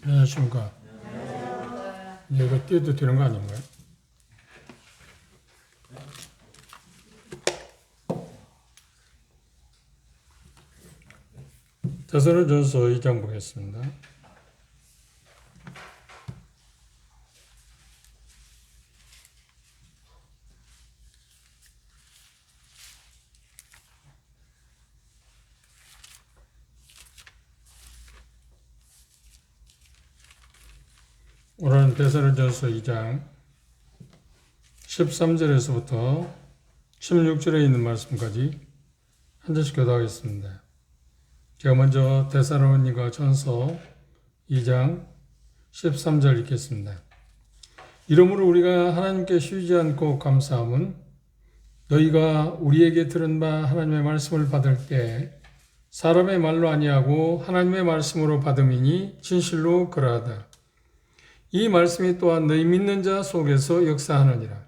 안녕하십니까. 이거 띄워도 되는 거 아닌가요? 데살로니가전서 2장 보겠습니다. 오늘은 데살로니가전서 2장 13절에서부터 16절에 있는 말씀까지 한 절씩 교독하겠습니다. 제가 먼저 데살로니가전서 2장 13절 읽겠습니다. 이러므로 우리가 하나님께 쉬지 않고 감사함은 너희가 우리에게 들은 바 하나님의 말씀을 받을 때 사람의 말로 아니하고 하나님의 말씀으로 받음이니 진실로 그러하다. 이 말씀이 또한 너희 믿는 자 속에서 역사하느니라.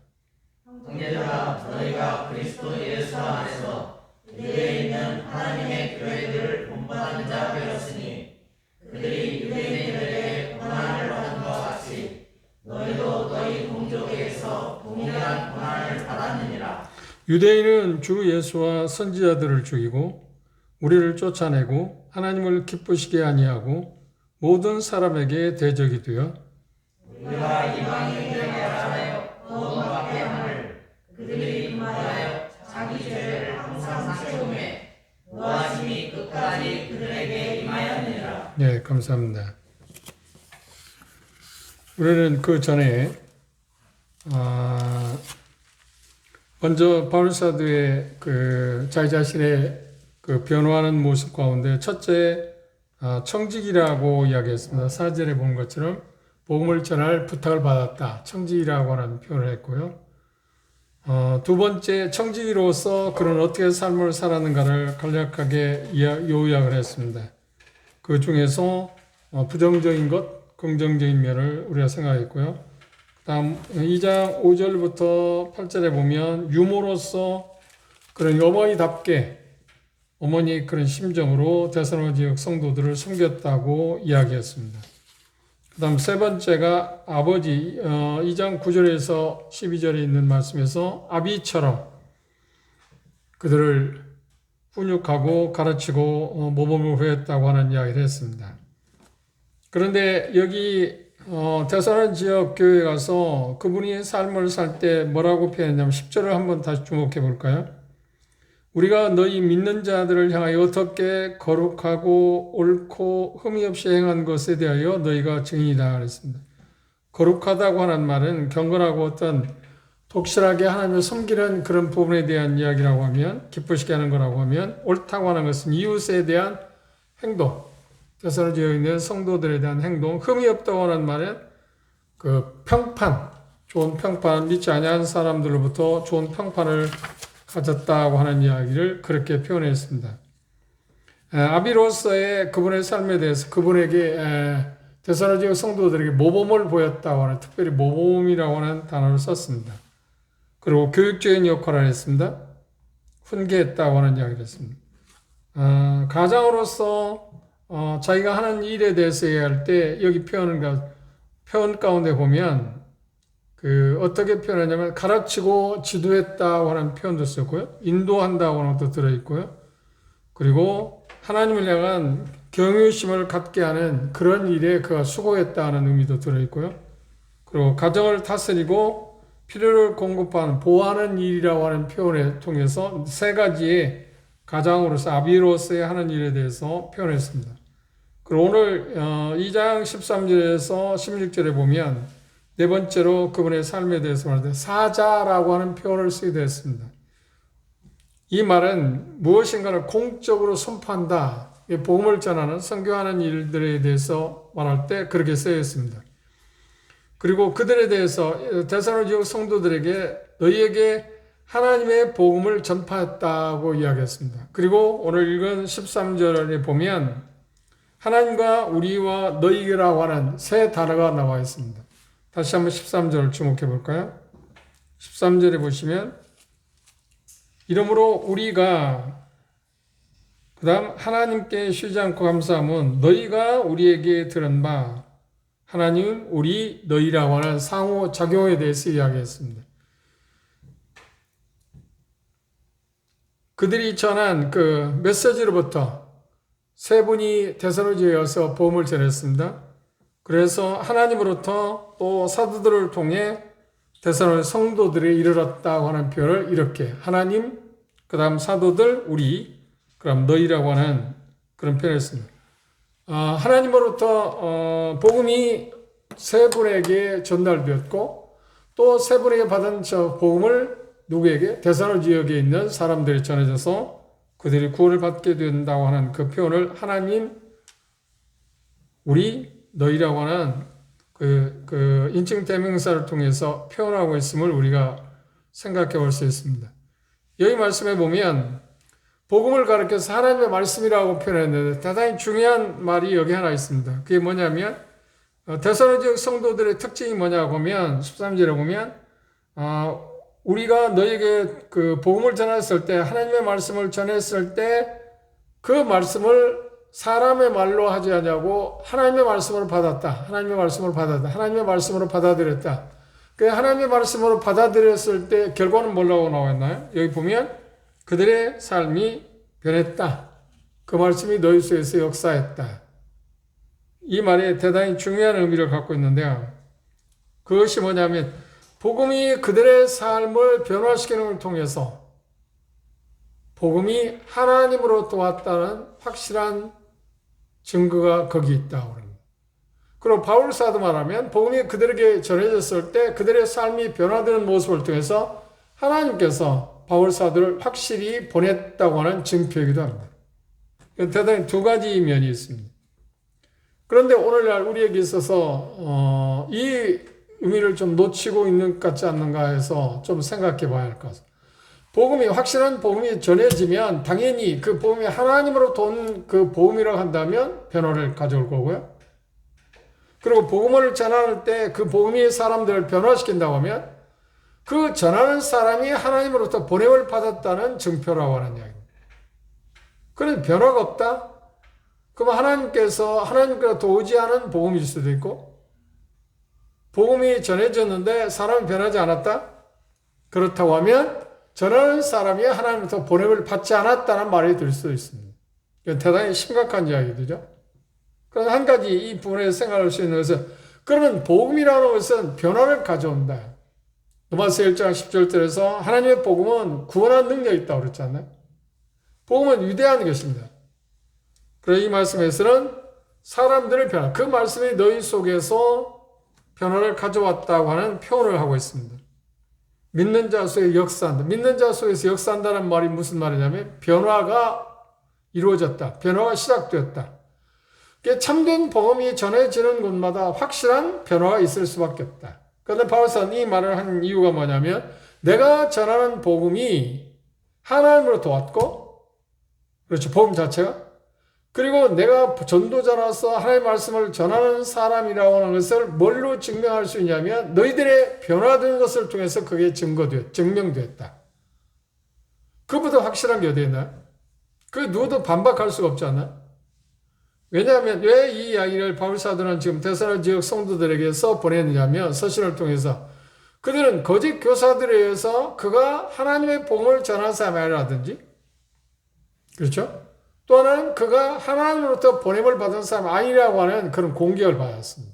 형제들아, 너희가 그리스도 예수 안에서 유대에 있는 하나님의 교회들을 본받는 자 되었으니 그들이 유대인들에게 고난을 받은 것 같이 너희도 너희 동족에게서 동일한 고난을 받았느니라. 유대인은 주 예수와 선지자들을 죽이고 우리를 쫓아내고 하나님을 기쁘시게 아니하고 모든 사람에게 대적이 되어 우리가 이방인들에게 하여 구원받게 함을 그들이 인하여 자기 죄를 항상 채우매 노하심이 끝까지 그들에게 임하였느니라. 네, 감사합니다. 우리는 그 전에 먼저 바울 사도의 그 자기 자신의 그 변화하는 모습 가운데 첫째 청직이라고 이야기했습니다. 4절에 본 것처럼 복음을 전할 부탁을 받았다. 청지기라고 하는 표현을 했고요. 두 번째, 청지기로서 그는 어떻게 삶을 살았는가를 간략하게 요약을 했습니다. 그 중에서 부정적인 것, 긍정적인 면을 우리가 생각했고요. 다음 2장 5절부터 8절에 보면 유모로서 그런 어머니 그런 심정으로 데살로니가 지역 성도들을 섬겼다고 이야기했습니다. 그 다음 세 번째가 아버지, 2장 9절에서 12절에 있는 말씀에서 아비처럼 그들을 훈육하고 가르치고 모범을 보였다고 하는 이야기를 했습니다. 그런데 여기 데살로니가 지역 교회에 가서 그분이 삶을 살 때 뭐라고 표현했냐면 10절을 한번 다시 주목해 볼까요? 우리가 너희 믿는 자들을 향하여 어떻게 거룩하고 옳고 흠이 없이 행한 것에 대하여 너희가 증인이다 그랬습니다. 거룩하다고 하는 말은 경건하고 어떤 독실하게 하나님을 섬기는 그런 부분에 대한 이야기라고 하면, 기쁘시게 하는 거라고 하면, 옳다고 하는 것은 이웃에 대한 행동, 데살로니가에 있는 성도들에 대한 행동, 흠이 없다고 하는 말은 그 평판, 좋은 평판, 믿지 아니하는 사람들로부터 좋은 평판을 가졌다고 하는 이야기를 그렇게 표현했습니다. 아비로서의 그분의 삶에 대해서 그분에게 데살로니가 성도들에게 모범을 보였다고 하는, 특별히 모범이라고 하는 단어를 썼습니다. 그리고 교육적인 역할을 했습니다. 훈계했다고 하는 이야기를 했습니다. 가장으로서 자기가 하는 일에 대해서 얘기할 때 여기 표현 가운데 보면 어떻게 표현하냐면 가르치고 지도했다고 하는 표현도 썼고요. 인도한다고 하는 것도 들어있고요. 그리고 하나님을 향한 경외심을 갖게 하는 그런 일에 그가 수고했다는 의미도 들어있고요. 그리고 가정을 다스리고 필요를 공급하는, 보호하는 일이라고 하는 표현을 통해서 세 가지의 가장으로서 아비로서의 하는 일에 대해서 표현했습니다. 그리고 오늘 2장 13절에서 16절에 보면 네 번째로 그분의 삶에 대해서 말할 때 사자라고 하는 표현을 쓰게 되었습니다. 이 말은 무엇인가를 공적으로 선포한다, 복음을 전하는, 선교하는 일들에 대해서 말할 때 그렇게 쓰여 있습니다. 그리고 그들에 대해서 데살로니가 지역 성도들에게 너희에게 하나님의 복음을 전파했다고 이야기했습니다. 그리고 오늘 읽은 13절에 보면 하나님과 우리와 너희라고 하는 세 단어가 나와 있습니다. 다시 한번 13절을 주목해 볼까요? 13절에 보시면 이러므로 우리가 그 다음 하나님께 쉬지 않고 감사함은 너희가 우리에게 들은 바 하나님, 우리, 너희라고 하는 상호작용에 대해서 이야기했습니다. 그들이 전한 그 메시지로부터 세 분이 데살로니가에 와서 복음을 전했습니다. 그래서 하나님으로부터 또 사도들을 통해 데살로니가 성도들에 이르렀다고 하는 표현을 이렇게 하나님, 그 다음 사도들, 우리, 그럼 너희라고 하는 그런 표현을 했습니다. 하나님으로부터 복음이 세 분에게 전달되었고 또 세 분에게 받은 저 복음을 누구에게? 데살로니가 지역에 있는 사람들이 전해져서 그들이 구원을 받게 된다고 하는 그 표현을 하나님, 우리, 너희라고 하는 그 인칭 대명사를 통해서 표현하고 있음을 우리가 생각해 볼 수 있습니다. 여기 말씀에 보면 복음을 가르쳐서 하나님의 말씀이라고 표현했는데 대단히 중요한 말이 여기 하나 있습니다. 그게 뭐냐면 데살로니가 성도들의 특징이 뭐냐고 보면 13절에 보면 우리가 너에게 그 복음을 전했을 때 하나님의 말씀을 전했을 때 그 말씀을 사람의 말로 하지 않냐고 하나님의 말씀으로 받았다. 하나님의 말씀으로 받았다. 하나님의 말씀으로 받아들였다. 그 하나님의 말씀으로 받아들였을 때 결과는 뭐라고 나와 있나요? 여기 보면 그들의 삶이 변했다. 그 말씀이 너희 속에서 역사했다. 이 말에 대단히 중요한 의미를 갖고 있는데요. 그것이 뭐냐면 복음이 그들의 삶을 변화시키는 걸 통해서 복음이 하나님으로부터 왔다는 확실한 증거가 거기 있다고 합니다. 그리고 바울 사도 말하면 복음이 그들에게 전해졌을 때 그들의 삶이 변화되는 모습을 통해서 하나님께서 바울 사도를 확실히 보냈다고 하는 증표이기도 합니다. 대단히 두 가지 면이 있습니다. 그런데 오늘날 우리에게 있어서 이 의미를 좀 놓치고 있는 것 같지 않는가 해서 좀 생각해 봐야 할 것 같습니다. 확실한 복음이 전해지면 당연히 그 복음이 하나님으로부터 온 그 복음이라고 한다면 변화를 가져올 거고요. 그리고 복음을 전할 때 그 복음이 사람들을 변화시킨다고 하면 그 전하는 사람이 하나님으로부터 보냄을 받았다는 증표라고 하는 이야기입니다. 그런데 변화가 없다? 그럼 하나님께로부터 오지 않은 복음일 수도 있고 복음이 전해졌는데 사람이 변하지 않았다? 그렇다고 하면 전하는 사람이 하나님부터 보냄을 받지 않았다는 말이 될 수도 있습니다. 이건 대단히 심각한 이야기죠. 그래서 한 가지 이 부분에서 생각할 수 있는 것은 그러면 복음이라는 것은 변화를 가져온다. 로마서 1장 10절에서 하나님의 복음은 구원한 능력이 있다고 그랬잖아요. 복음은 위대한 것입니다. 그래서 이 말씀에서는 사람들의 변화, 그 말씀이 너희 속에서 변화를 가져왔다고 하는 표현을 하고 있습니다. 믿는 자 속에 역사한다. 믿는 자 속에서 역사한다는 말이 무슨 말이냐면 변화가 이루어졌다. 변화가 시작되었다. 참된 복음이 전해지는 곳마다 확실한 변화가 있을 수밖에 없다. 그런데 바울사는 이 말을 한 이유가 뭐냐면 내가 전하는 복음이 하나님으로부터 왔고 그렇죠. 복음 자체가 그리고 내가 전도자로서 하나님의 말씀을 전하는 사람이라고 하는 것을 뭘로 증명할 수 있냐면 너희들의 변화된 것을 통해서 그게 증명되었다. 그보다 확실한 게 어디 있나요? 그 누구도 반박할 수가 없지 않나요? 왜냐하면 왜 이 이야기를 바울사도는 지금 데살로니가 지역 성도들에게 보냈느냐면 서신을 통해서 그들은 거짓 교사들에 의해서 그가 하나님의 복음을 전한 사람이 아니라든지 그렇죠? 또 하나는 그가 하나님으로부터 보냄을 받은 사람 아니라고 하는 그런 공격을 받았습니다.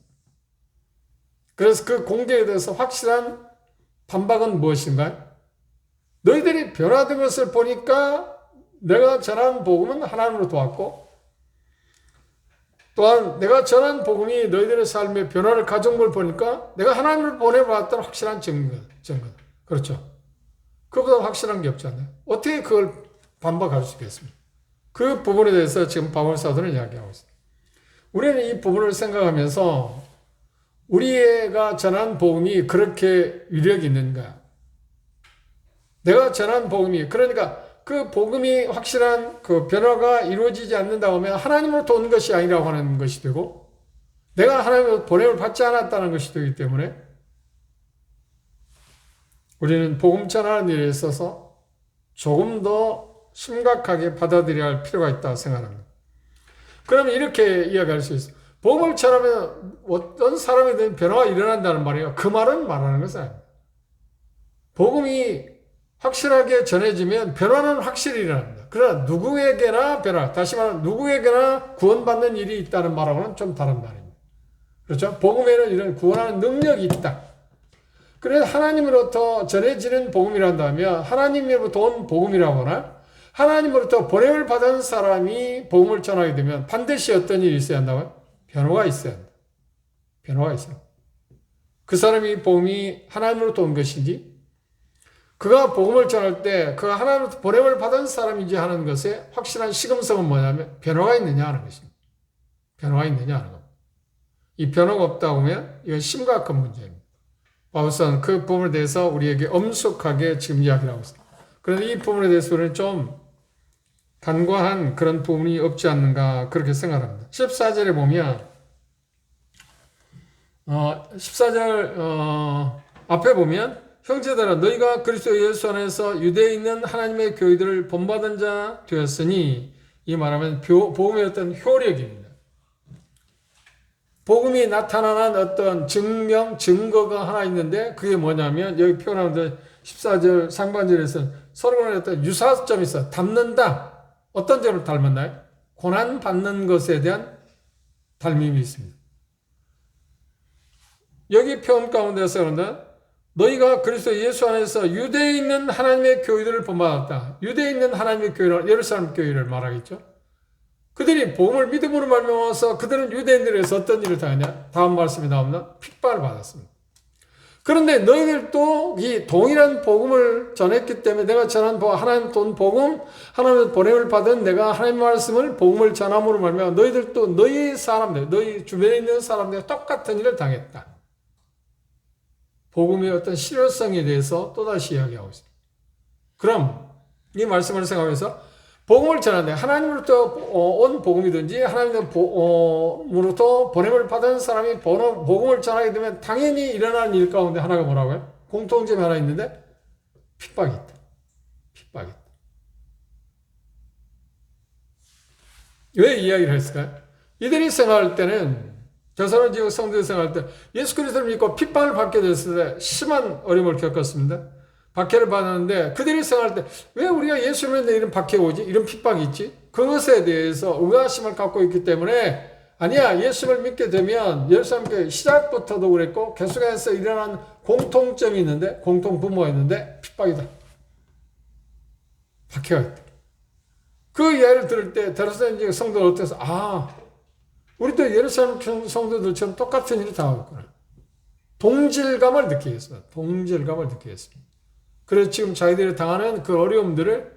그래서 그 공격에 대해서 확실한 반박은 무엇인가요? 너희들이 변화된 것을 보니까 내가 전한 복음은 하나님으로부터 왔고 또한 내가 전한 복음이 너희들의 삶에 변화를 가져온 걸 보니까 내가 하나님을 보내받았다는 확실한 증거. 그렇죠. 그보다 확실한 게 없잖아요. 어떻게 그걸 반박할 수 있겠습니까? 그 부분에 대해서 지금 바울 사도는 이야기하고 있습니다. 우리는 이 부분을 생각하면서 우리가 전한 복음이 그렇게 위력이 있는가? 내가 전한 복음이 그러니까 그 복음이 확실한 그 변화가 이루어지지 않는다고 하면 하나님으로부터 온 것이 아니라고 하는 것이 되고 내가 하나님으로부터 보냄을 받지 않았다는 것이 되기 때문에 우리는 복음 전하는 일에 있어서 조금 더 심각하게 받아들여야 할 필요가 있다고 생각합니다. 그러면 이렇게 이야기할 수 있어요. 복음을 전하면 어떤 사람이든 변화가 일어난다는 말이에요. 그 말은 말하는 것은 아닙니다. 복음이 확실하게 전해지면 변화는 확실히 일어납니다. 그러나 누구에게나 변화, 다시 말하면 누구에게나 구원받는 일이 있다는 말하고는 좀 다른 말입니다. 그렇죠? 복음에는 이런 구원하는 능력이 있다. 그래서 하나님으로부터 전해지는 복음이란다면 하나님으로부터 온 복음이라거나 하나님으로부터 보냄을 받은 사람이 복음을 전하게 되면 반드시 어떤 일이 있어야 한다고요? 변화가 있어야 한다. 변화가 있어요. 그 사람이 복음이 하나님으로부터 온 것인지 그가 복음을 전할 때 그가 하나님으로부터 보냄을 받은 사람인지 하는 것에 확실한 시금성은 뭐냐면 변화가 있느냐 하는 것입니다. 변화가 있느냐 하는 겁니다. 이 변화가 없다고 하면 이건 심각한 문제입니다. 바울은 그 부분에 대해서 우리에게 엄숙하게 지금 이야기를 하고 있습니다. 그런데 이 부분에 대해서 우리는 좀 간과한 그런 부분이 없지 않는가 그렇게 생각합니다. 14절에 보면 14절 앞에 보면 형제들아 너희가 그리스도 예수 안에서 유대에 있는 하나님의 교회들을 본받은 자 되었으니 이 말하면 복음의 어떤 효력입니다. 복음이 나타나는 어떤 증명, 증거가 하나 있는데 그게 뭐냐면 여기 표현하는 14절 상반절에서 서로 간에 어떤 유사점이 있어. 닮는다. 어떤 점을 닮았나요? 고난받는 것에 대한 닮음이 있습니다. 여기 표현 가운데서 그런다. 너희가 그리스도 예수 안에서 유대에 있는 하나님의 교회들을 본받았다. 유대에 있는 하나님의 교회를 예루살렘 교회를 말하겠죠. 그들이 복음을 믿음으로 말미암아서 그들은 유대인들에서 어떤 일을 당했냐? 다음 말씀이 나옵니다. 핍박을 받았습니다. 그런데 너희들도 이 동일한 복음을 전했기 때문에 내가 전한 하나님 돈 복음, 하나님의 보냄을 받은 내가 하나님의 말씀을 복음을 전함으로 말미암아 너희들도 너희 사람들, 너희 주변에 있는 사람들과 똑같은 일을 당했다. 복음의 어떤 실효성에 대해서 또다시 이야기하고 있습니다. 그럼 이 말씀을 생각하면서 복음을 전하는데 하나님으로부터 온 복음이든지 하나님으로부터 보냄을 받은 사람이 복음을 전하게 되면 당연히 일어나는 일 가운데 하나가 뭐라고요? 공통점이 하나 있는데 핍박이 있다. 핍박이 있다. 왜 이야기를 했을까요? 이들이 생각할 때는 저사람 지역 성도들 생각할 때 예수 그리스도를 믿고 핍박을 받게 됐을 때 심한 어려움을 겪었습니다. 박해를 받았는데 그들이 생각할 때 왜 우리가 예수를 믿는데 이런 박해가 오지? 이런 핍박이 있지? 그것에 대해서 의아심을 갖고 있기 때문에 아니야 예수를 믿게 되면 예루살렘 시작부터도 그랬고 계속해서 일어난 공통점이 있는데 공통 부모가 있는데 핍박이다. 박해가 있다. 그 이야기를 들을 때 데르사람 지역 성도들 어때서 우리도 예루살렘 성도들처럼 똑같은 일을 당하고 있구나. 동질감을 느끼겠습니다. 동질감을 느끼겠습니다. 그래서 지금 자기들이 당하는 그 어려움들을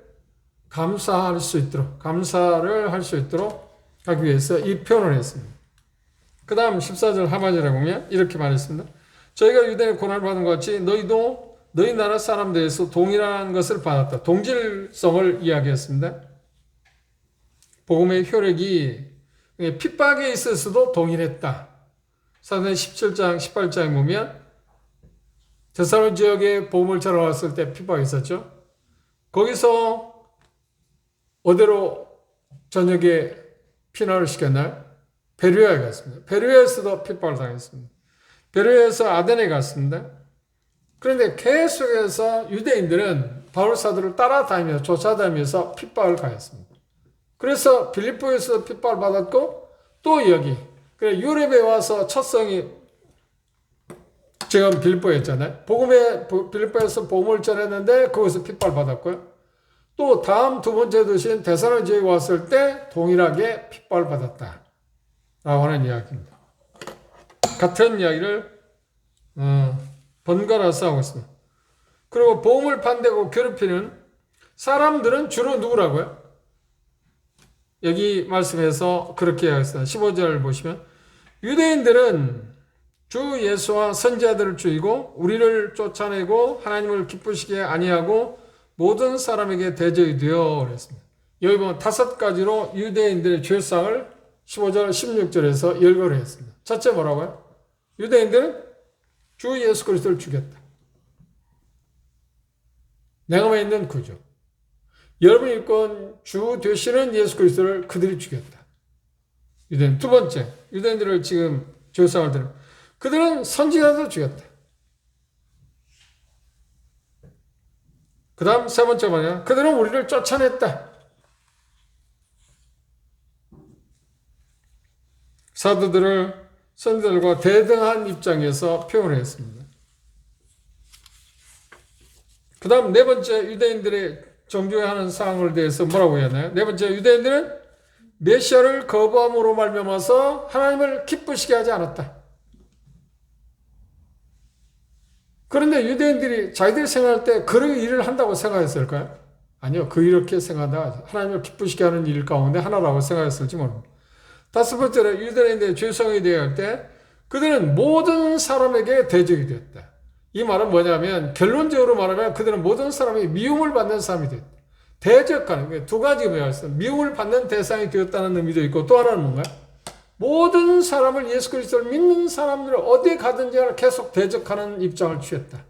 감사를 할 수 있도록 하기 위해서 이 표현을 했습니다. 그 다음 14절 하반절에 보면 이렇게 말했습니다. 저희가 유대인의 고난을 받은 것 같이 너희도 너희 나라 사람들에서 동일한 것을 받았다. 동질성을 이야기했습니다. 복음의 효력이 핍박에 있어서도 동일했다. 사도행 17장, 18장에 보면 데살로니가 지역에 복음을 전하왔을 때 핍박이 있었죠. 거기서 어디로 저녁에 피난을 시켰나요? 베르야에 갔습니다. 베르야에서도 핍박을 당했습니다. 베르야에서 아덴에 갔습니다. 그런데 계속해서 유대인들은 바울 사도를 따라다니면서 쫓아다니면서 핍박을 가했습니다. 그래서 빌립보에서 핍박을 받았고 또 여기 유럽에 와서 첫 성이 지금 빌립보였잖아요. 빌립보에서 복음을 전했는데 거기서 핍박을 받았고요. 또 다음 두 번째 도시인 데살로니가 지역에 왔을 때 동일하게 핍박을 받았다. 라고 하는 이야기입니다. 같은 이야기를 번갈아서 하고 있습니다. 그리고 복음을 반대하고 괴롭히는 사람들은 주로 누구라고요? 여기 말씀에서 그렇게 이야기했습니다. 15절을 보시면 유대인들은 주 예수와 선지자들을 죽이고 우리를 쫓아내고 하나님을 기쁘시게 아니하고 모든 사람에게 대적이 되어 그랬습니다. 여기 보면 5가지로 유대인들의 죄상을 15절, 16절에서 열거를 했습니다. 첫째 뭐라고요? 유대인들은 주 예수 그리스도를 죽였다. 내가 있는 구주. 여러분이 입건 주 되시는 예수 그리스도를 그들이 죽였다. 유대인. 두 번째, 유대인들을 지금 조상을 들은 그들은 선지자도 죽였다. 그 다음 세 번째 뭐냐? 그들은 우리를 쫓아냈다. 사도들을 선지자들과 대등한 입장에서 표현을 했습니다. 그 다음 네 번째 유대인들의 정죄하는 사항을 대해서 뭐라고 했나요? 네 번째 유대인들은 메시아를 거부함으로 말미암아서 하나님을 기쁘시게 하지 않았다. 그런데 유대인들이 자기들이 생각할 때 그런 일을 한다고 생각했을까요? 아니요. 이렇게 생각한다. 하나님을 기쁘시게 하는 일 가운데 하나라고 생각했을지 모릅니다. 다섯 번째로 유대인들의 죄성이 되어야 할 때 그들은 모든 사람에게 대적이 되었다. 이 말은 뭐냐면 결론적으로 말하면 그들은 모든 사람이 미움을 받는 사람이 되었다. 대적하는 두 가지 의미가 있어요. 미움을 받는 대상이 되었다는 의미도 있고 또 하나는 뭔가요? 모든 사람을 예수 그리스도를 믿는 사람들을 어디 가든지 계속 대적하는 입장을 취했다.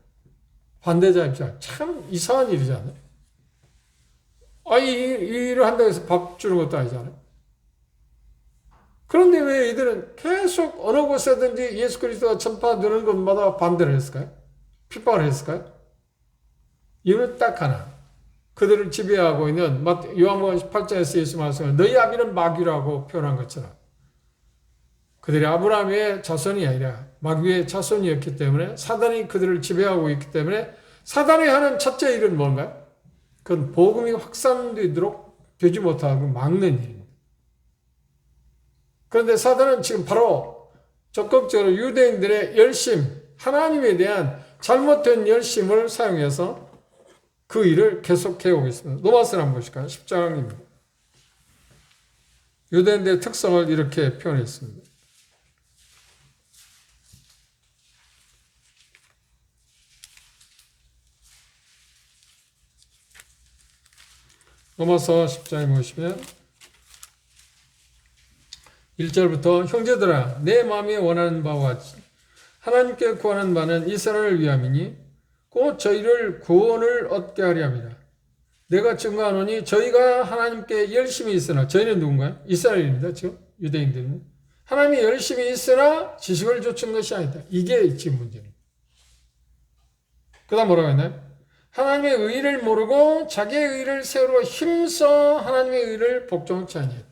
반대자 입장. 참 이상한 일이잖아요. 이 일을 한다고 해서 밥 주는 것도 아니잖아요. 그런데 왜 이들은 계속 어느 곳에든지 예수 그리스도가 전파되는 곳마다 반대를 했을까요? 핍박을 했을까요? 이유는 딱 하나. 그들을 지배하고 있는 요한복음 18장에서 예수 말씀은 너희 아비는 마귀라고 표현한 것처럼 그들이 아브라함의 자손이 아니라 마귀의 자손이었기 때문에 사단이 그들을 지배하고 있기 때문에 사단이 하는 첫째 일은 뭔가요? 그건 복음이 확산되도록 되지 못하고 막는 일입니다. 그런데 사단은 지금 바로 적극적으로 유대인들의 열심, 하나님에 대한 잘못된 열심을 사용해서 그 일을 계속해오고 있습니다. 로마서를 한번 보실까요? 10장입니다. 유대인들의 특성을 이렇게 표현했습니다. 로마서 10장에 보시면 1절부터 형제들아 내 마음이 원하는 바와 같이 하나님께 구하는 바는 이스라엘을 위함이니 곧 저희를 구원을 얻게 하려 함이라. 내가 증거하노니 저희가 하나님께 열심히 있으나 저희는 누군가요? 이스라엘입니다. 지금 유대인들은 하나님이 열심히 있으나 지식을 좇은 것이 아니다. 이게 지금 문제입니다. 그 다음 뭐라고 했나요? 하나님의 의를 모르고 자기의 의를 세우려 힘써 하나님의 의를 복종치 아니했다.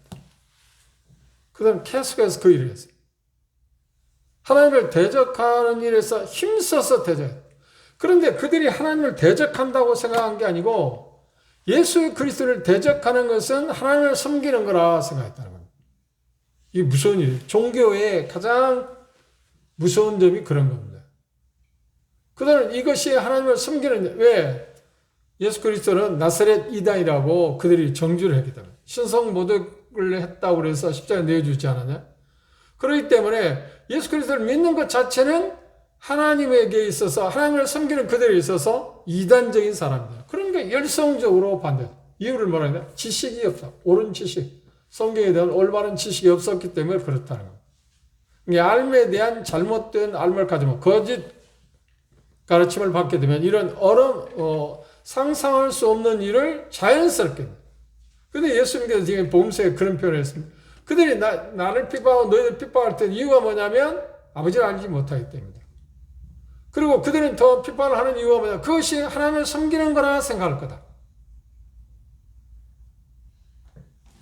그 다음 계속해서 그 일을 했어요. 하나님을 대적하는 일에서 힘써서 대적했다. 그런데 그들이 하나님을 대적한다고 생각한 게 아니고 예수 그리스도를 대적하는 것은 하나님을 섬기는 거라 생각했다는 겁니다. 이게 무서운 일이에요. 종교의 가장 무서운 점이 그런 겁니다. 그들은 이것이 하나님을 섬기는, 왜? 예수 그리스도는 나사렛 이단이라고 그들이 정죄를 했기 때문에. 신성 모독을 했다고 그래서 십자가에 내어주지 않았냐? 그렇기 때문에 예수 그리스도를 믿는 것 자체는 하나님에게 있어서, 하나님을 섬기는 그들에 있어서 이단적인 사람이다. 그러니까 열성적으로 반대. 이유를 뭐라 했냐? 지식이 없다. 옳은 지식. 성경에 대한 올바른 지식이 없었기 때문에 그렇다는 겁니다. 알에 대한 잘못된 알을 가지면 거짓 가르침을 받게 되면 이런 상상할 수 없는 일을 자연스럽게. 근데 예수님께서 지금 복음서에 그런 표현을 했습니다. 그들이 나를 핍박하고 너희들 핍박할 때 이유가 뭐냐면 아버지를 알지 못하기 때문이다. 그리고 그들은 더 핍박을 하는 이유가 뭐냐? 그것이 하나님을 섬기는 거라 생각할 거다.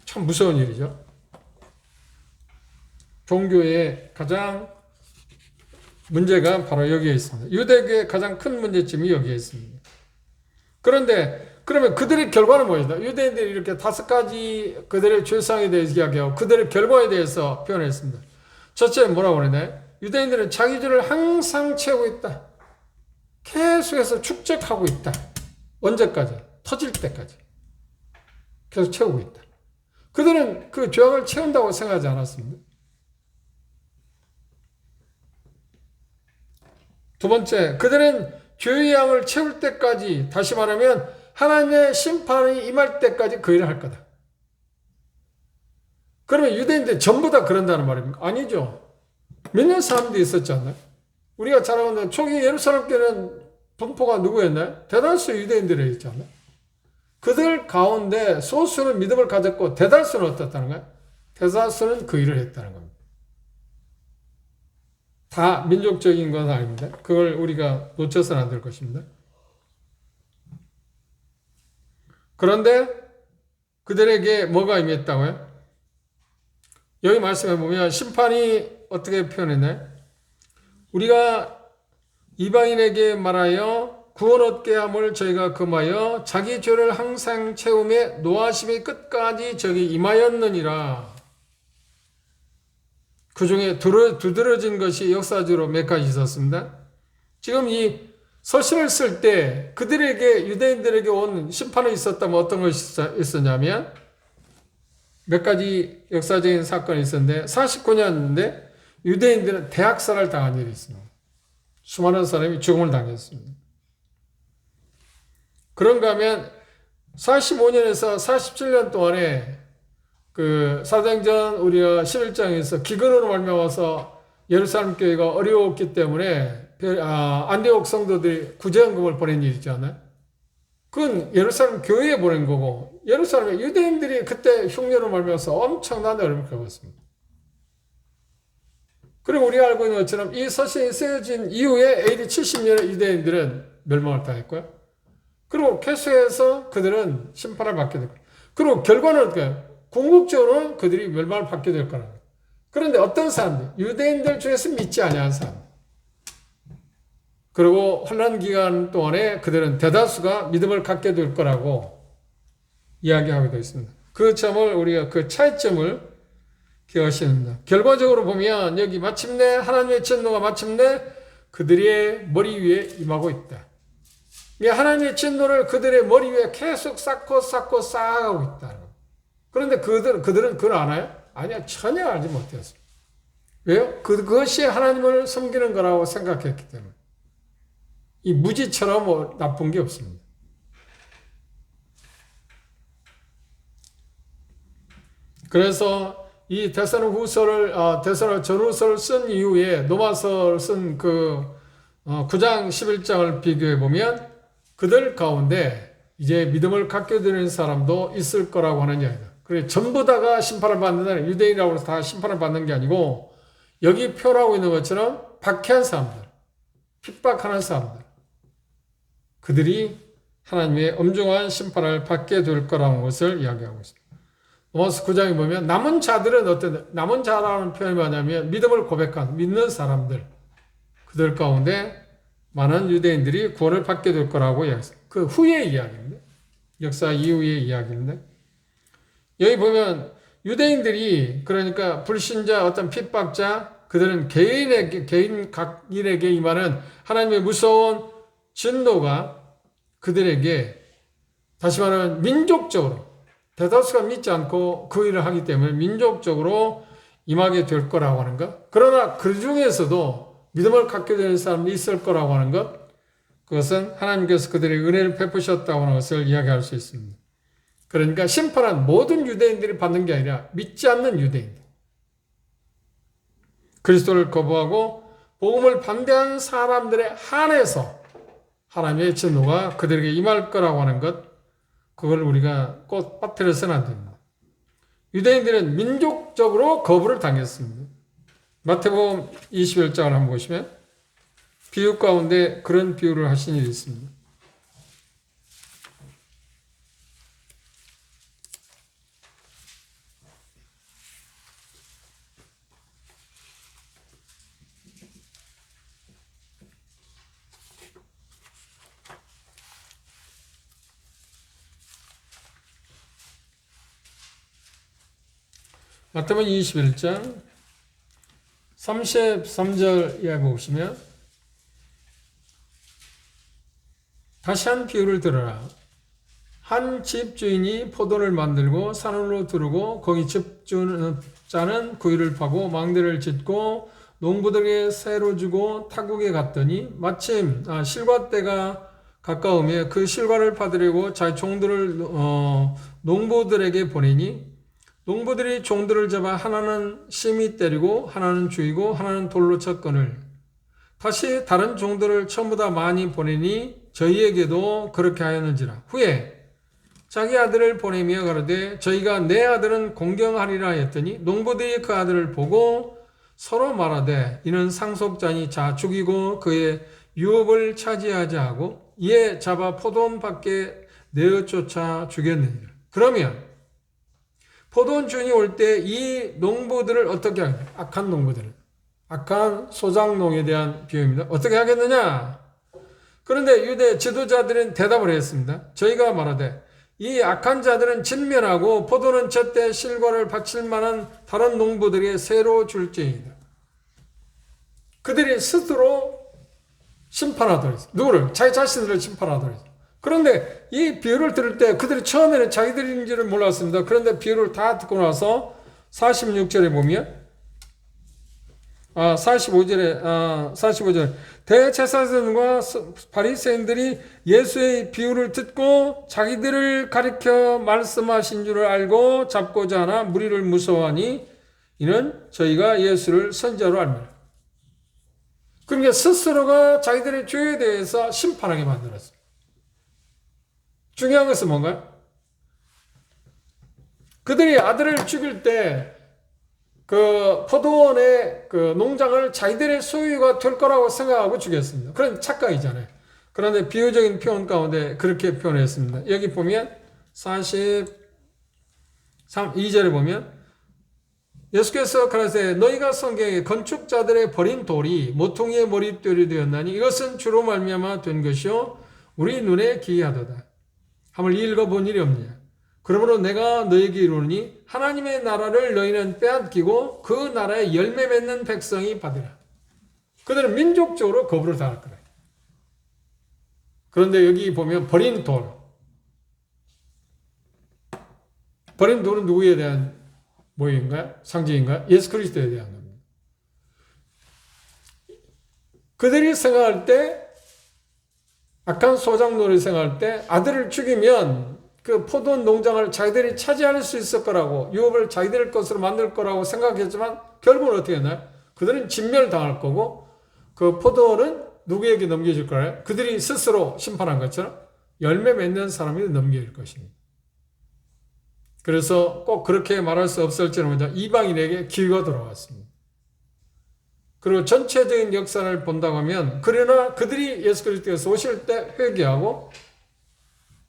참 무서운 일이죠. 종교의 가장 문제가 바로 여기에 있습니다. 유대교의 가장 큰 문제점이 여기에 있습니다. 그런데 그러면 그들의 결과는 뭐였다? 유대인들이 이렇게 5가지 그들의 죄상에 대해서 이야기하고 그들의 결과에 대해서 표현했습니다. 첫째 뭐라고 그러나요? 유대인들은 자기 죄를 항상 채우고 있다. 계속해서 축적하고 있다. 언제까지? 터질 때까지. 계속 채우고 있다. 그들은 그 죄악을 채운다고 생각하지 않았습니다. 두 번째, 그들은 죄의 양을 채울 때까지, 다시 말하면 하나님의 심판이 임할 때까지 그 일을 할 거다. 그러면 유대인들 전부 다 그런다는 말입니까? 아니죠. 몇몇 사람들이 있었지 않나요? 우리가 잘 알고 있는 초기 예루살렘 교회는 분포가 누구였나요? 대다수 유대인들이 있지 않나요? 그들 가운데 소수는 믿음을 가졌고 대다수는 어떻다는 거예요? 대다수는 그 일을 했다는 겁니다. 다 민족적인 건 아닙니다. 그걸 우리가 놓쳐서는 안 될 것입니다. 그런데 그들에게 뭐가 임했다고요? 여기 말씀해 보면 심판이 어떻게 표현했나요? 우리가 이방인에게 말하여 구원 얻게 함을 저희가 금하여 자기 죄를 항상 채움에 노하심이 끝까지 저기 임하였느니라. 그 중에 두드러진 것이 역사적으로 몇 가지 있었습니다. 지금 이 서신을 쓸 때 그들에게 유대인들에게 온 심판이 있었다면 어떤 것이 있었냐면 몇 가지 역사적인 사건이 있었는데 49년인데 유대인들은 대학살을 당한 일이 있습니다. 수많은 사람이 죽음을 당했습니다. 그런가 하면 45년에서 47년 동안에 그 사도행전 우리가 11장에서 기근으로 말미암아서 예루살렘 교회가 어려웠기 때문에 안디옥 성도들이 구제헌금을 보낸 일 있지 않아요? 그건 예루살렘 교회에 보낸 거고 예루살렘에 유대인들이 그때 흉년으로 말미암아서 엄청난 어려움을 겪었습니다. 그리고 우리가 알고 있는 것처럼 이 서신이 쓰여진 이후에 AD 70년에 유대인들은 멸망을 당했고요. 그리고 계속해서 그들은 심판을 받게 될 거예요. 그리고 결과는 어떨까요? 궁극적으로는 그들이 멸망을 받게 될 거라는 거예요. 그런데 어떤 사람들, 유대인들 중에서 믿지 아니한 사람, 그리고 환난 기간 동안에 그들은 대다수가 믿음을 갖게 될 거라고 이야기하고 되어 있습니다. 그 점을 우리가 그 차이점을 기억하셔야 됩니다. 결과적으로 보면 여기 마침내 하나님의 진노가 마침내 그들의 머리 위에 임하고 있다. 이 하나님의 진노를 그들의 머리 위에 계속 쌓고 쌓아가고 있다. 그런데 그들은 그걸 아나요? 아니야, 전혀 알지 못했어요. 왜요? 그것이 하나님을 섬기는 거라고 생각했기 때문에. 이 무지처럼 뭐 나쁜 게 없습니다. 그래서 이 데살로니가후서를 전후서를 쓴 이후에 로마서를 쓴 그 9장 11장을 비교해 보면 그들 가운데 이제 믿음을 갖게 되는 사람도 있을 거라고 하는 이야기다. 그래 전부 다가 심판을 받는다는 유대인이라고 해서 다 심판을 받는 게 아니고 여기 표현하고 있는 것처럼 박해한 사람들, 핍박하는 사람들, 그들이 하나님의 엄중한 심판을 받게 될 거라는 것을 이야기하고 있습니다. 로마서 9장에 보면 남은 자들은 어떤 남은 자라는 표현이 뭐냐면 믿음을 고백한 믿는 사람들, 그들 가운데 많은 유대인들이 구원을 받게 될 거라고 이야기했습니다. 그 후의 이야기입니다. 역사 이후의 이야기인데 여기 보면 유대인들이 그러니까 불신자 어떤 핍박자 그들은 개인 각인에게 임하는 하나님의 무서운 진노가 그들에게 다시 말하면 민족적으로 대다수가 믿지 않고 그 일을 하기 때문에 민족적으로 임하게 될 거라고 하는 것. 그러나 그 중에서도 믿음을 갖게 되는 사람이 있을 거라고 하는 것. 그것은 하나님께서 그들의 은혜를 베푸셨다고 하는 것을 이야기할 수 있습니다. 그러니까 심판은 모든 유대인들이 받는 게 아니라 믿지 않는 유대인들. 그리스도를 거부하고 복음을 반대한 사람들에 한해서 하나님의 진노가 그들에게 임할 거라고 하는 것, 그걸 우리가 꼭 빠뜨려서는 안 됩니다. 유대인들은 민족적으로 거부를 당했습니다. 마태복음 21장을 한번 보시면 비유 가운데 그런 비유를 하신 일이 있습니다. 마태복음 21장 33절 이하에 보시면 다시 한 비유를 들어라. 한 집주인이 포도를 만들고 산으로 두르고 거기 집주자는 구유를 파고 망대를 짓고 농부들에게 새로 주고 타국에 갔더니 마침 실과 때가 가까우며 그 실과를 받으려고 자기 종들을 농부들에게 보내니 농부들이 종들을 잡아 하나는 심히 때리고 하나는 죽이고 하나는 돌로 쳤거늘 다시 다른 종들을 전부 다 많이 보내니 저희에게도 그렇게 하였는지라. 후에 자기 아들을 보내며 가로되 저희가 내 아들은 공경하리라 했더니 농부들이 그 아들을 보고 서로 말하되 이는 상속자니 자 죽이고 그의 유업을 차지하자 하고 이에 잡아 포도원 밖에 내어 쫓아 죽였느니라. 그러면 포도원 주인이 올 때 이 농부들을 어떻게 하겠냐? 악한 농부들을. 악한 소작농에 대한 비유입니다. 어떻게 하겠느냐? 그런데 유대 지도자들은 대답을 했습니다. 저희가 말하되 이 악한 자들은 진멸하고 포도는 저때 실과를 바칠 만한 다른 농부들에게 새로 줄지이다. 그들이 스스로 심판하도록 했어요. 누구를? 자기 자신들을 심판하도록 했어요. 그런데 이 비유를 들을 때 그들이 처음에는 자기들인지를 몰랐습니다. 그런데 비유를 다 듣고 나서 46절에 보면 45절에 대제사장과 바리새인들이 예수의 비유를 듣고 자기들을 가리켜 말씀하신 줄을 알고 잡고자 하나 무리를 무서워하니 이는 저희가 예수를 선지자로 알미라. 그러니까 스스로가 자기들의 죄에 대해서 심판하게 만들었습니다. 중요한 것은 뭔가요? 그들이 아들을 죽일 때 그 포도원의 그 농장을 자기들의 소유가 될 거라고 생각하고 죽였습니다. 그런 착각이잖아요. 그런데 비유적인 표현 가운데 그렇게 표현했습니다. 여기 보면 42절에 보면 예수께서 가라사대 너희가 성경에 건축자들의 버린 돌이 모퉁이의 머릿돌이 되었나니 이것은 주로 말미암아 된 것이요 우리 눈에 기이하도다. 함을 읽어본 일이 없느냐. 그러므로 내가 너희에게 이르노니 하나님의 나라를 너희는 빼앗기고 그 나라에 열매 맺는 백성이 받으라. 그들은 민족적으로 거부를 당할 거다. 그런데 여기 보면 버린 돌. 버린 돌은 누구에 대한 모형인가요? 상징인가요? 예수 그리스도에 대한 겁니다. 그들이 생각할 때 악한 소작놀이 생각할 때 아들을 죽이면 그 포도원 농장을 자기들이 차지할 수 있을 거라고 유업을 자기들 것으로 만들 거라고 생각했지만 결국은 어떻게 했나요? 그들은 진멸당할 거고 그 포도원은 누구에게 넘겨질 거예요? 그들이 스스로 심판한 것처럼 열매 맺는 사람이 넘겨질 것입니다. 그래서 꼭 그렇게 말할 수 없을지는 먼저 이방인에게 기회가 돌아왔습니다. 그리고 전체적인 역사를 본다고 하면 그러나 그들이 예수 그리스도께서 오실 때 회개하고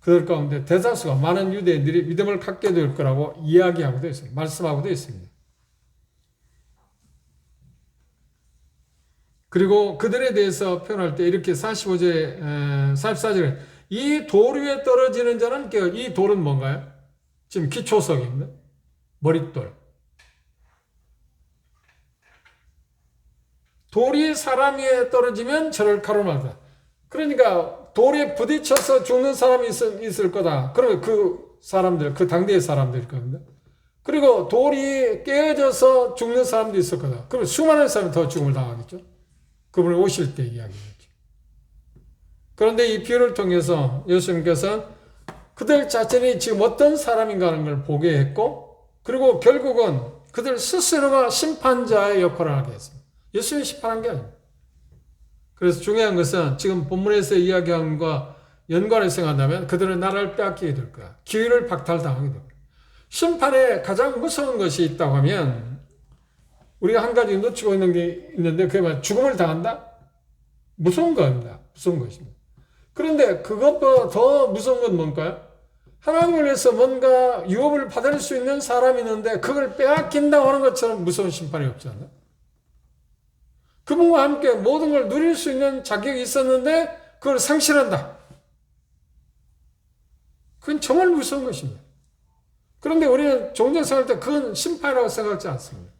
그들 가운데 대다수가 많은 유대인들이 믿음을 갖게 될 거라고 이야기하고 되어 있습니다. 말씀하고 되어 있습니다. 그리고 그들에 대해서 표현할 때 이렇게 44절에 이 돌 위에 떨어지는 자는 이 돌은 뭔가요? 지금 기초석입니다. 머릿돌. 돌이 사람 위에 떨어지면 저를 가로막다. 그러니까 돌에 부딪혀서 죽는 사람이 있을 거다. 그러면 그 사람들, 그 당대의 사람들일 겁니다. 그리고 돌이 깨어져서 죽는 사람도 있을 거다. 그러면 수많은 사람이 더 죽음을 당하겠죠. 그분이 오실 때 이야기겠죠. 그런데 이 비유를 통해서 예수님께서 그들 자신이 지금 어떤 사람인가 하는 걸 보게 했고, 그리고 결국은 그들 스스로가 심판자의 역할을 하게 했습니다. 예수님이 심판한 게 아닙니다. 그래서 중요한 것은 지금 본문에서 이야기한 것과 연관을 생각한다면 그들은 나라를 빼앗기게 될 거야. 기회를 박탈당하게 될 거야. 심판에 가장 무서운 것이 있다고 하면 우리가 한 가지 놓치고 있는 게 있는데 그게 뭐야? 죽음을 당한다? 무서운 겁니다. 무서운 것입니다. 그런데 그것보다 더 무서운 건 뭔가요? 하나님을 위해서 뭔가 유업을 받을 수 있는 사람이 있는데 그걸 빼앗긴다고 하는 것처럼 무서운 심판이 없지 않나? 그분과 함께 모든 걸 누릴 수 있는 자격이 있었는데 그걸 상실한다. 그건 정말 무서운 것입니다. 그런데 우리는 종종 생각할 때 그건 심판이라고 생각하지 않습니다.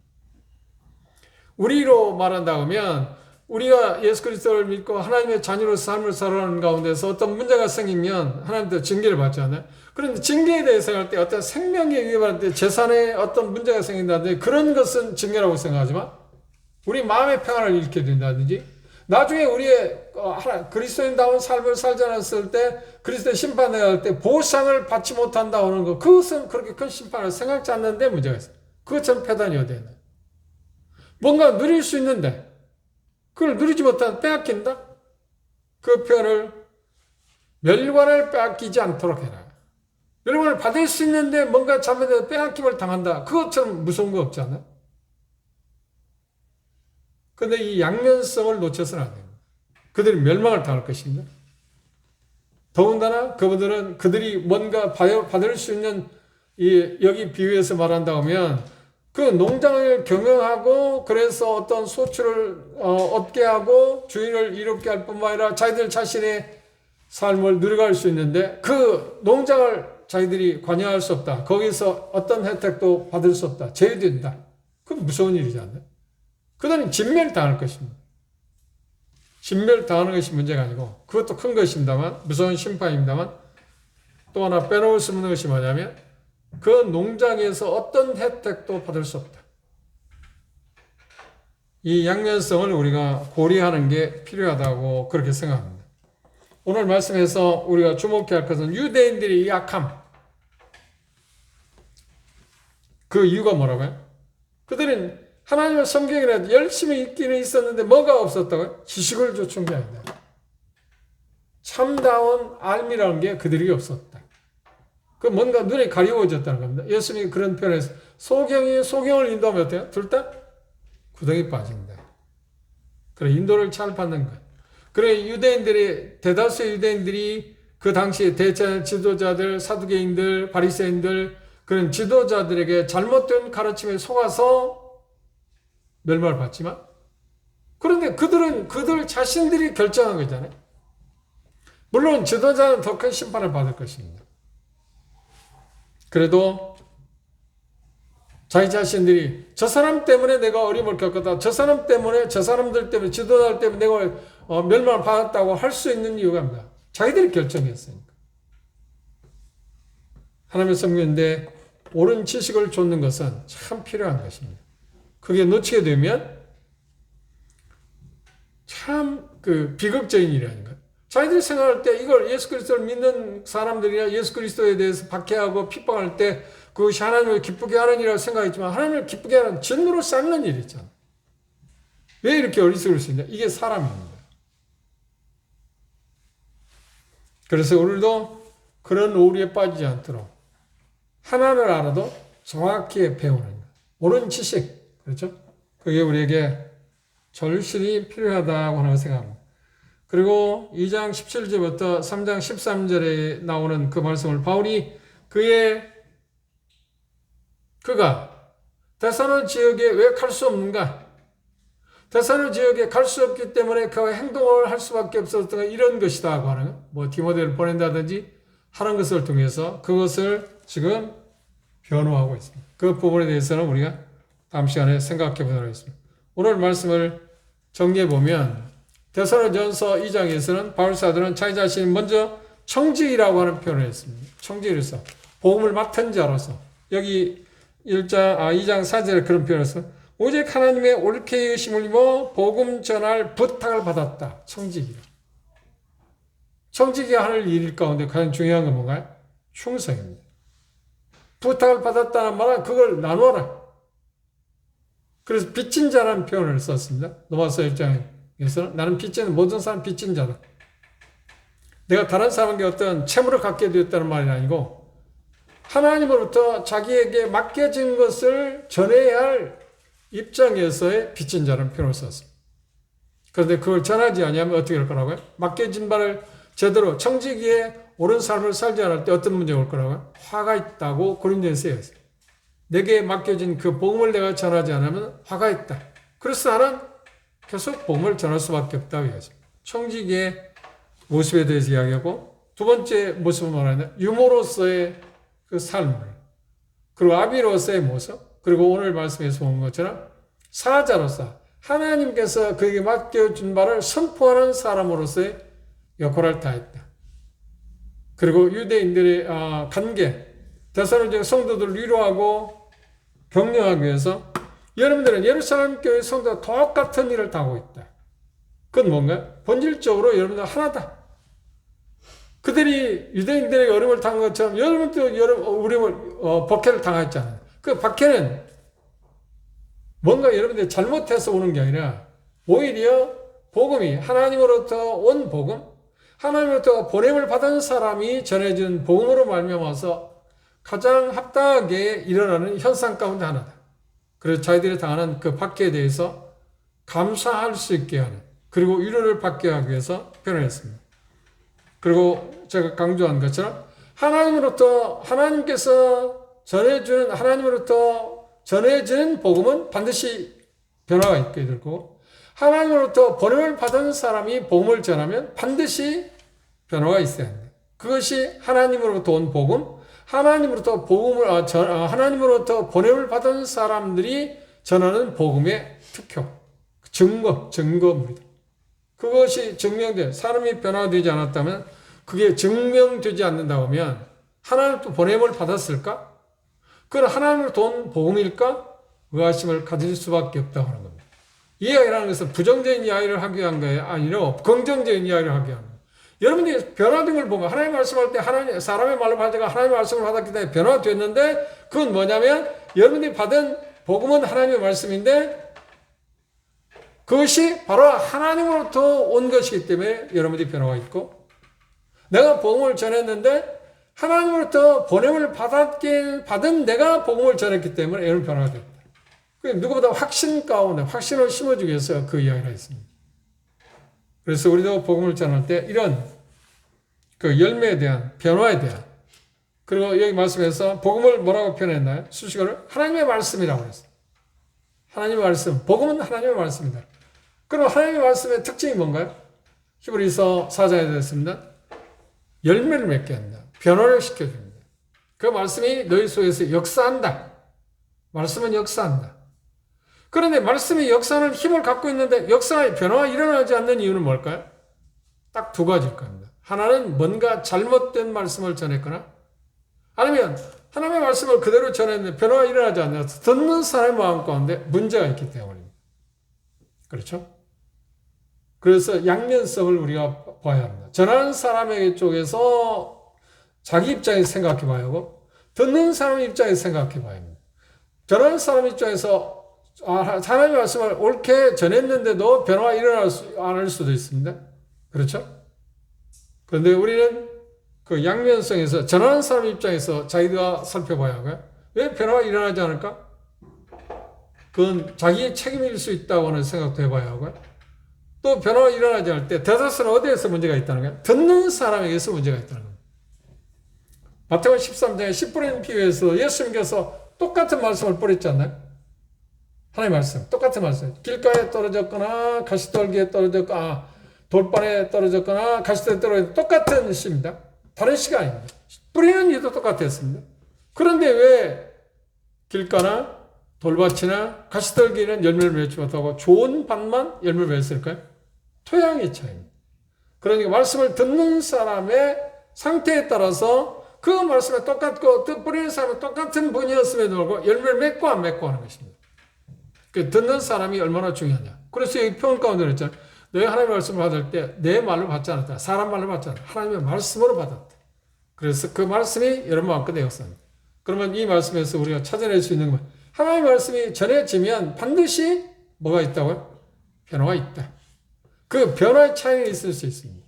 우리로 말한다 하면 우리가 예수 그리스도를 믿고 하나님의 자녀로 삶을 살아가는 가운데서 어떤 문제가 생기면 하나님한테 징계를 받지 않아요? 그런데 징계에 대해서 생각할 때 어떤 생명에 위협할 때 재산에 어떤 문제가 생긴다든지 그런 것은 징계라고 생각하지만 우리 마음의 평안을 잃게 된다든지 나중에 우리의 그리스도인다운 삶을 살지 않았을 때 그리스도의 심판에 갈 때 보상을 받지 못한다 하는 것 그것은 그렇게 큰 심판을 생각지 않는데 문제가 있어요. 그것처럼 패단이 어디에 있나요? 뭔가 누릴 수 있는데 그걸 누리지 못하면 빼앗긴다? 그 표현을 멸관을 빼앗기지 않도록 해라. 멸망을 받을 수 있는데 뭔가 잘못해서 빼앗김을 당한다. 그것처럼 무서운 거 없지 않아요? 근데 이 양면성을 놓쳐서는 안 됩니다. 그들이 멸망을 당할 것입니다. 더군다나 그분들은 그들이 뭔가 받을 수 있는 여기 비유해서 말한다 하면 그 농장을 경영하고 그래서 어떤 소출을 얻게 하고 주인을 이롭게 할 뿐만 아니라 자기들 자신의 삶을 누려갈 수 있는데 그 농장을 자기들이 관여할 수 없다. 거기서 어떤 혜택도 받을 수 없다. 제외된다. 그건 무서운 일이지 않나요? 그들은 진멸당할 것입니다. 진멸당하는 것이 문제가 아니고 그것도 큰 것입니다만 무서운 심판입니다만 또 하나 빼놓을 수 없는 것이 뭐냐면 그 농장에서 어떤 혜택도 받을 수 없다. 이 양면성을 우리가 고려하는 게 필요하다고 그렇게 생각합니다. 오늘 말씀에서 우리가 주목해야 할 것은 유대인들의 약함. 그 이유가 뭐라고요? 그들은 하나님의 성경이라도 열심히 읽기는 있었는데 뭐가 없었다고요? 지식을 좇은 게 아니다. 참다운 알미라는 게 그들에게 없었다. 그 뭔가 눈에 가리워졌다는 겁니다. 예수님이 그런 표현에서 소경을 인도하면 어때요? 둘 다 구덩이 빠진다. 그래 인도를 잘 받는 것. 그래 대다수의 유대인들이 그 당시 대체 지도자들, 사두개인들, 바리새인들 그런 지도자들에게 잘못된 가르침에 속아서 멸망을 받지만 그런데 그들은 그들 자신들이 결정한 거잖아요. 물론 지도자는 더 큰 심판을 받을 것입니다. 그래도 자기 자신들이 저 사람 때문에 내가 어려움을 겪었다. 저 사람 때문에 저 사람들 때문에 지도자들 때문에 내가 멸망을 받았다고 할 수 있는 이유가 뭐냐. 자기들이 결정했으니까. 하나님의 성경인데 옳은 지식을 좇는 것은 참 필요한 것입니다. 그게 놓치게 되면 참 비극적인 일이 아닌가. 자기들이 생각할 때 이걸 예수 그리스도를 믿는 사람들이나 예수 그리스도에 대해서 박해하고 핍박할 때 그것이 하나님을 기쁘게 하는 일이라고 생각했지만 하나님을 기쁘게 하는 진노로 쌓는 일이 있잖아. 왜 이렇게 어리석을 수 있냐? 이게 사람입니다. 그래서 오늘도 그런 오류에 빠지지 않도록 하나를 알아도 정확히 배우는 것. 옳은 지식. 그렇죠? 그게 우리에게 절실히 필요하다고 하는 생각합니다. 그리고 2장 17절부터 3장 13절에 나오는 그 말씀을 바울이 그가 데살로니가 지역에 왜 갈 수 없는가? 데살로니가 지역에 갈 수 없기 때문에 그 행동을 할 수밖에 없었던 이런 것이다 하고 하는 뭐 디모데를 보낸다든지 하는 것을 통해서 그것을 지금 변호하고 있습니다. 그 부분에 대해서는 우리가 다음 시간에 생각해 보도록 하겠습니다. 오늘 말씀을 정리해 보면 데살로니가전서 2장에서는 바울 사도는 자기 자신이 먼저 청지기라고 하는 표현을 했습니다. 청지기로서 복음을 맡은 자로서 여기 2장 4절에 그런 표현을 했어요. 오직 하나님의 옳게 여기심을 입어 복음 전할 부탁을 받았다. 청지기라. 청지기가 하는 일 가운데 가장 중요한 건 뭔가요? 충성입니다. 부탁을 받았다는 말은 그걸 나누어라. 그래서 빚진 자라는 표현을 썼습니다. 로마서 1장에서는 나는 빚진 모든 사람 빚진 자다. 내가 다른 사람에게 어떤 채무를 갖게 되었다는 말이 아니고 하나님으로부터 자기에게 맡겨진 것을 전해야 할 입장에서의 빚진 자라는 표현을 썼습니다. 그런데 그걸 전하지 않으면 어떻게 할 거라고요? 맡겨진 바를 제대로 청지기에 옳은 삶을 살지 않을 때 어떤 문제가 올 거라고요? 화가 있다고 고린도전서에 했어요. 내게 맡겨진 그 복음을 내가 전하지 않으면 화가 있다. 그래서 나는 계속 복음을 전할 수밖에 없다고 이야기했습니다. 청지기의 모습에 대해서 이야기하고 두 번째 모습은 뭐냐면 유모로서의 그 삶을 그리고 아비로서의 모습 그리고 오늘 말씀에서 본 것처럼 사자로서 하나님께서 그에게 맡겨준 바를 선포하는 사람으로서의 역할을 다했다. 그리고 유대인들의 관계 데살로니가 성도들을 위로하고 격려하기 위해서 여러분들은 예루살렘 교회 성도가 똑같은 일을 다 하고 있다. 그건 뭔가요? 본질적으로 여러분들 하나다. 그들이 유대인들에게 어려움을 당한 것처럼 여러분도 박해를 당했잖아요. 그 박해는 뭔가 여러분들이 잘못해서 오는 게 아니라 오히려 복음이 하나님으로부터 온 복음, 하나님으로부터 보냄을 받은 사람이 전해준 복음으로 말미암아서 가장 합당하게 일어나는 현상 가운데 하나다. 그래서 자기들이 당하는 그 박해에 대해서 감사할 수 있게 하는, 그리고 위로를 받게 하기 위해서 표현했습니다. 그리고 제가 강조한 것처럼 하나님께서 하나님으로부터 전해지는 복음은 반드시 변화가 있게 될 거고, 하나님으로부터 번영을 받은 사람이 복음을 전하면 반드시 변화가 있어야 합니다. 그것이 하나님으로부터 온 복음, 하나님으로부터 하나님으로부터 번영을 받은 사람들이 전하는 복음의 특효, 증거물이다. 그것이 증명돼, 사람이 변화되지 않았다면, 그게 증명되지 않는다고 하면 하나님도 번영을 받았을까? 그건 하나님으로부터 온 복음일까? 의아심을 가질 수밖에 없다고 하는 겁니다. 이야기라는 것은 부정적인 이야기를 하기 위한 게 아니라 긍정적인 이야기를 하기 위한 겁니다. 여러분들이 변화된 걸 보면, 하나님 말씀할 때 사람의 말로 받다가 하나님의 말씀을 받았기 때문에 변화됐는데, 그건 뭐냐면 여러분들이 받은 복음은 하나님의 말씀인데 그것이 바로 하나님으로부터 온 것이기 때문에 여러분들이 변화가 있고, 내가 복음을 전했는데 하나님으로부터 번영을 받은 내가 복음을 전했기 때문에 여러분 변화가 됐다. 누구보다 확신 가운데 확신을 심어주기 위해서 그 이야기를 했습니다. 그래서 우리도 복음을 전할 때 이런 그 열매에 대한, 변화에 대한, 그리고 여기 말씀에서 복음을 뭐라고 표현했나요? 수식어를 하나님의 말씀이라고 했어요. 하나님의 말씀, 복음은 하나님의 말씀이다. 그럼 하나님의 말씀의 특징이 뭔가요? 히브리서 4장에 되었습니다. 열매를 맺게 한다. 변화를 시켜줍니다. 그 말씀이 너희 속에서 역사한다. 말씀은 역사한다. 그런데 말씀이 역사하는 힘을 갖고 있는데 역사의 변화가 일어나지 않는 이유는 뭘까요? 딱 두 가지일 겁니다. 하나는 뭔가 잘못된 말씀을 전했거나, 아니면 하나님의 말씀을 그대로 전했는데 변화가 일어나지 않아서 듣는 사람의 마음 가운데 문제가 있기 때문입니다. 그렇죠? 그래서 양면성을 우리가 봐야 합니다. 전하는 사람의 쪽에서 자기 입장에서 생각해 봐야 하고, 듣는 사람의 입장에서 생각해 봐야 합니다. 전하는 사람 입장에서 하나님의 말씀을 옳게 전했는데도 변화가 일어나지 않을 수도 있습니다. 그렇죠? 그런데 우리는 그 양면성에서 전하는 사람 입장에서 자기가 살펴봐야 하고요. 왜 변화가 일어나지 않을까? 그건 자기의 책임일 수 있다고 하는 생각도 해봐야 하고요. 또 변화가 일어나지 않을 때 대다수는 어디에서 문제가 있다는 거예요? 듣는 사람에게서 문제가 있다는 겁니다. 마태복음 13장에 씨 뿌리는 비유에서 예수님께서 똑같은 말씀을 뿌렸지 않나요? 하나님의 말씀, 똑같은 말씀. 길가에 떨어졌거나 가시떨기에 떨어졌거나 돌판에 떨어졌거나 가시떨기에 떨어졌거나 똑같은 시입니다. 다른 시가 아닙니다. 뿌리는 이유도 똑같았습니다. 그런데 왜 길가나 돌밭이나 가시떨기는 열매를 맺지 못하고 좋은 밭만 열매를 맺었을까요? 토양의 차이입니다. 그러니까 말씀을 듣는 사람의 상태에 따라서 그 말씀에 똑같고 뿌리는 사람은 똑같은 분이었음에도 불구하고 열매를 맺고 안 맺고 하는 것입니다. 그 듣는 사람이 얼마나 중요하냐. 그래서 여기 표현 가운데 있잖아요. 너희 하나님의 말씀을 받을 때 내 말로 받지 않았다. 사람 말로 받지 않았다. 하나님의 말씀으로 받았다. 그래서 그 말씀이 여러분 마음껏 역사합니다. 그러면 이 말씀에서 우리가 찾아낼 수 있는 건 하나님의 말씀이 전해지면 반드시 뭐가 있다고요? 변화가 있다. 그 변화의 차이는 있을 수 있습니다.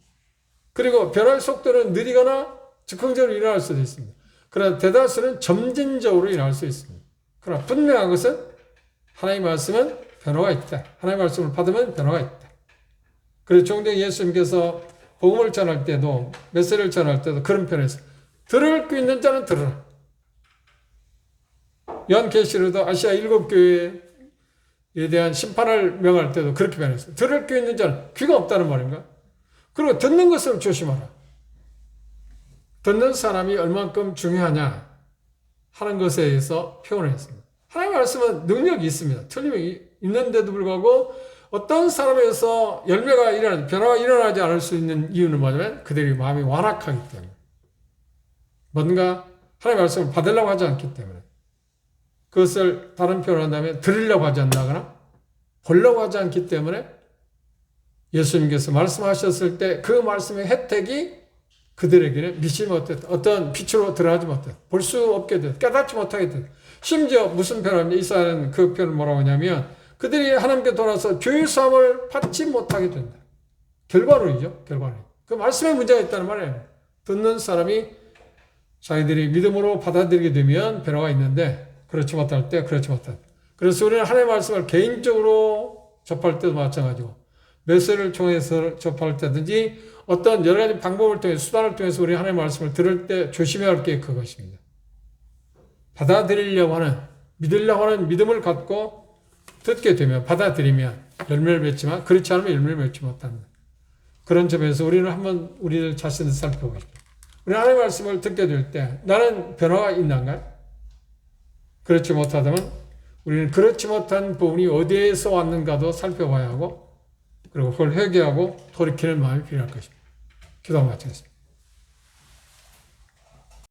그리고 변화의 속도는 느리거나 즉흥적으로 일어날 수도 있습니다. 그러나 대다수는 점진적으로 일어날 수 있습니다. 그러나 분명한 것은 하나님의 말씀은 변화가 있다. 하나님의 말씀을 받으면 변화가 있다. 그래서 종종 예수님께서 복음을 전할 때도, 메시지를 전할 때도 그런 표현에서 들을 귀 있는 자는 들으라. 요한계시록도 아시아 7교회에 대한 심판을 명할 때도 그렇게 표현했어요. 들을 귀 있는 자는, 귀가 없다는 말인가? 그리고 듣는 것을 조심하라. 듣는 사람이 얼만큼 중요하냐 하는 것에 대해서 표현을 했습니다. 하나님의 말씀은 능력이 있습니다. 틀림이 있는데도 불구하고 어떤 사람에서 열매가 변화가 일어나지 않을 수 있는 이유는 뭐냐면 그들의 마음이 완악하기 때문에, 뭔가 하나님의 말씀을 받으려고 하지 않기 때문에, 그것을 다른 표현을 한다면 들으려고 하지 않나거나 보려고 하지 않기 때문에 예수님께서 말씀하셨을 때 그 말씀의 혜택이 그들에게는 미치지 못했다. 어떤 빛으로 드러나지 못했다. 볼 수 없게 됐다. 깨닫지 못하게 됐다. 심지어 무슨 표현을 이사야는 그 표현을 뭐라고 하냐면 그들이 하나님께 돌아서 죄사함을 받지 못하게 된다. 결과론이죠. 결과론. 그 말씀에 문제가 있다는 말이에요. 듣는 사람이 자기들이 믿음으로 받아들이게 되면 변화가 있는데 그렇지 못할 때 그렇지 못할 때. 그래서 우리는 하나님의 말씀을 개인적으로 접할 때도 마찬가지고 메시지를 통해서 접할 때든지 어떤 여러 가지 방법을 통해 수단을 통해서 우리 하나님의 말씀을 들을 때 조심해야 할 게 그것입니다. 받아들이려고 하는 믿으려고 하는 믿음을 갖고 듣게 되면 받아들이면 열매를 맺지만 그렇지 않으면 열매를 맺지 못한다. 그런 점에서 우리는 한번 우리를 자신을 살펴보고 싶다. 우리 하나님의 말씀을 듣게 될 때 나는 변화가 있는가? 그렇지 못하다면 우리는 그렇지 못한 부분이 어디에서 왔는가도 살펴봐야 하고 그리고 그걸 회개하고 돌이키는 마음이 필요할 것입니다. 기도 한번 마치겠습니다.